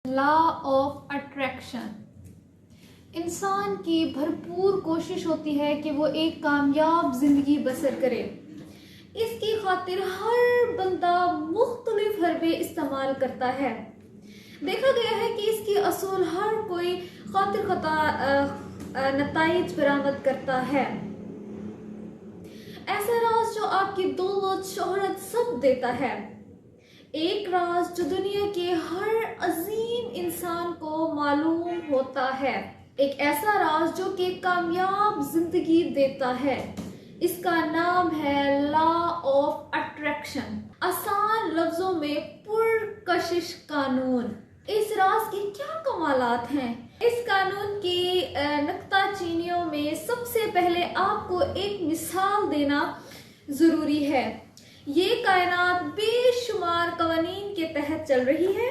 Law of attraction. इंसान की भरपूर कोशिश होती है कि वो एक कामयाब जिंदगी बसर करे। इसकी खातिर हर बंदा मुख्तलिफ हरबे इस्तेमाल करता है। देखा गया है कि इसकी असूल हर कोई खातिर खता नताइज बरामद करता है। ऐसा राज जो आपकी दौलत शोहरत सब देता है, एक राज जो दुनिया के हर अजीम इंसान को मालूम होता है, एक ऐसा राज जो कि कामयाब जिंदगी देता है। इसका नाम है लॉ ऑफ अट्रैक्शन, आसान लफ्जों में पुरकशिश कानून। इस राज के क्या कमालात हैं? इस कानून की नुक्ताचीनियों में सबसे पहले आपको एक मिसाल देना जरूरी है। ये कायनात बेशुमार कवानीन के तहत चल रही है।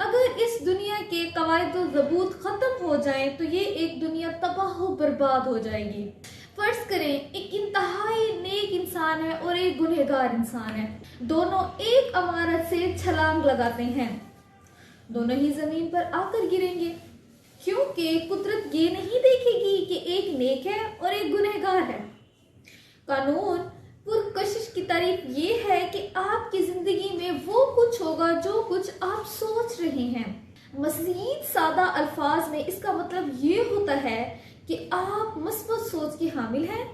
अगर इस दुनिया के कवायद व ज़बूत खत्म हो जाएं तो ये एक दुनिया तबाह बर्बाद हो जाएगी। फर्ज करें एक इंतहाई नेक इंसान है और एक गुनहगार इंसान है। दोनों एक इमारत से छलांग लगाते हैं, दोनों ही जमीन पर आकर गिरेंगे, क्योंकि कुदरत ये नहीं देखेगी कि एक नेक है और एक गुनहगार है। कानून पुरकशिश की तारीफ ये है कि आपकी जिंदगी में वो कुछ होगा जो कुछ आप सोच रहे हैं। मज़ीद सादा अल्फाज में इसका मतलब ये होता है कि आप मस्बत सोच के हामिल हैं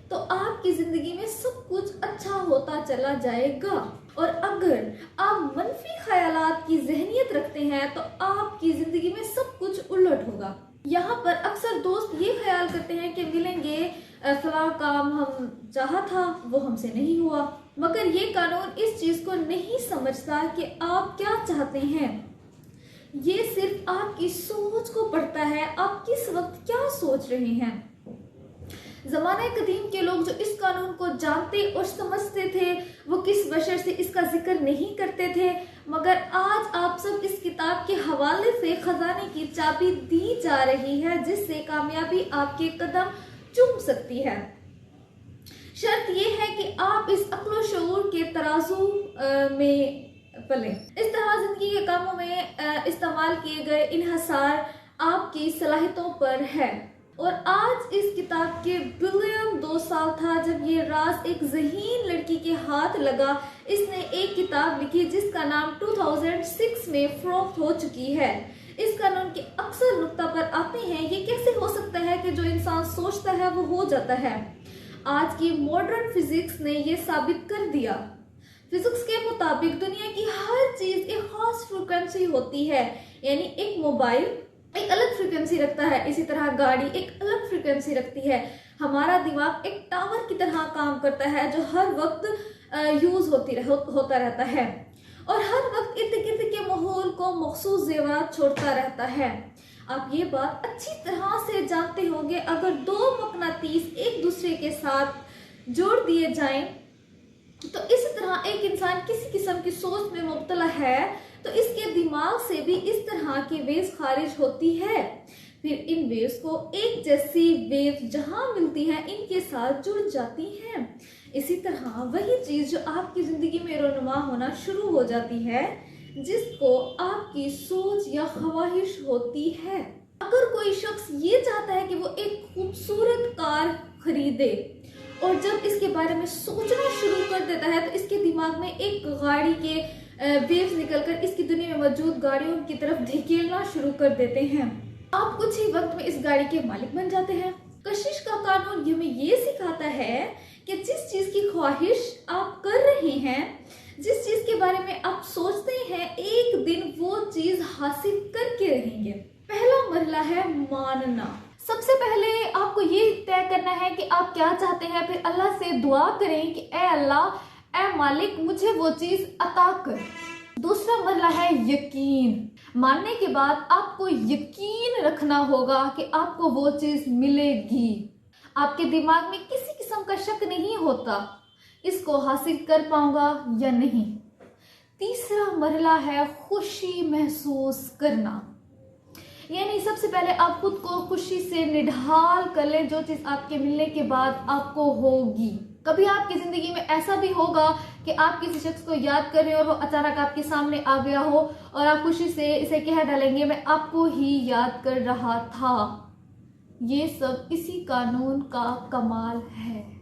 तो आपकी जिंदगी में सब कुछ अच्छा होता चला जाएगा, और अगर आप मनफी ख्यालात की जहनियत रखते हैं तो आपकी जिंदगी में सब कुछ उलट होगा। यहाँ पर अक्सर दोस्त ये ख्याल करते हैं कि मिलेंगे, फला काम हम चाहा था वो हमसे नहीं हुआ, मगर ये कानून इस चीज को नहीं समझता कि आप क्या चाहते हैं। ये सिर्फ आपकी सोच को पढ़ता है, आप किस वक्त क्या सोच रहे हैं। ज़माने कदीम के लोग जो इस कानून को जानते और समझते थे वो किस बशर से इसका जिक्र नहीं करते थे, मगर आज आप सब इस किताब के हवाले से खजाने की चाबी दी जा रही है जिससे कामयाबी आपके कदम चूम सकती है। शर्त यह है कि आप इस अक्ल व शऊर के तराजू में पलें। इस तरह जिंदगी के कामों में इस्तेमाल किए गए इन्हिसार आपकी सलाहियतों पर है। और आज इस किताब के बिलियन 2 साल था जब ये राज एक ज़हीन लड़की के हाथ लगा। इसने एक किताब लिखी जिसका नाम 2006 में फरोख्त हो चुकी है। इस कानून के अक्सर नुक्ता पर आते हैं, ये कैसे हो सकता है कि जो इंसान सोचता है वो हो जाता है। आज की मॉडर्न फिजिक्स ने ये साबित कर दिया। फिजिक्स के मुताबिक दुनिया की हर चीज एक खास फ्रीक्वेंसी होती है, यानी एक मोबाइल एक अलग फ्रीक्वेंसी रखता है, इसी तरह गाड़ी एक अलग फ्रीक्वेंसी रखती है। हमारा दिमाग एक टावर की तरह काम करता है जो हर वक्त यूज होता रहता है और हर वक्त इर्द गिर्द के माहौल को मखसूस ज़ेवरात छोड़ता रहता है। आप ये बात अच्छी तरह से जानते होंगे, अगर दो मकनातीस एक दूसरे के साथ जोड़ दिए जाएं तो इस तरह एक इंसान किसी किस्म की सोच में मुब्तला है तो इसके दिमाग से भी इस तरह की वेव्स खारिज होती है। फिर इन वेव्स को एक जैसी वेव्स जहां मिलती हैं इनके साथ जुड़ जाती हैं। इसी तरह वही चीज जो आपकी जिंदगी में रोनुमा होना शुरू हो जाती है, जिसको आपकी सोच या ख्वाहिश होती है। अगर कोई शख्स ये चाहता है कि वो एक खूबसूरत कार खरीदे और जब इसके बारे में सोचना शुरू कर देता है तो इसके दिमाग में एक गाड़ी के वेव्स निकलकर इसकी दुनिया में मौजूद गाड़ियों की तरफ धकेलना शुरू कर देते हैं। आप कुछ ही वक्त में इस गाड़ी के मालिक बन जाते हैं। कशिश का कानून हमें ये सिखाता है कि जिस चीज की ख्वाहिश आप कर रहे हैं, जिस चीज के बारे में आप सोचते हैं, एक दिन वो चीज हासिल करके रहेंगे। पहला मरहला है मानना। सबसे पहले आपको ये तय करना है कि आप क्या चाहते हैं, फिर अल्लाह से दुआ करें कि ए अल्लाह, ए मालिक, मुझे वो चीज अता कर। दूसरा मरहला है यकीन। मानने के बाद आपको यकीन रखना होगा कि आपको वो चीज मिलेगी। आपके दिमाग में किसी किस्म का शक नहीं होता इसको हासिल कर पाऊंगा या नहीं। तीसरा मरहला है खुशी महसूस करना, यानी सबसे पहले आप खुद को खुशी से निढाल कर लें जो चीज आपके मिलने के बाद आपको होगी। कभी आपकी जिंदगी में ऐसा भी होगा कि आप किसी शख्स को याद कर रहे हो और वो अचानक आपके सामने आ गया हो और आप खुशी से इसे कह डालेंगे, मैं आपको ही याद कर रहा था। ये सब इसी कानून का कमाल है।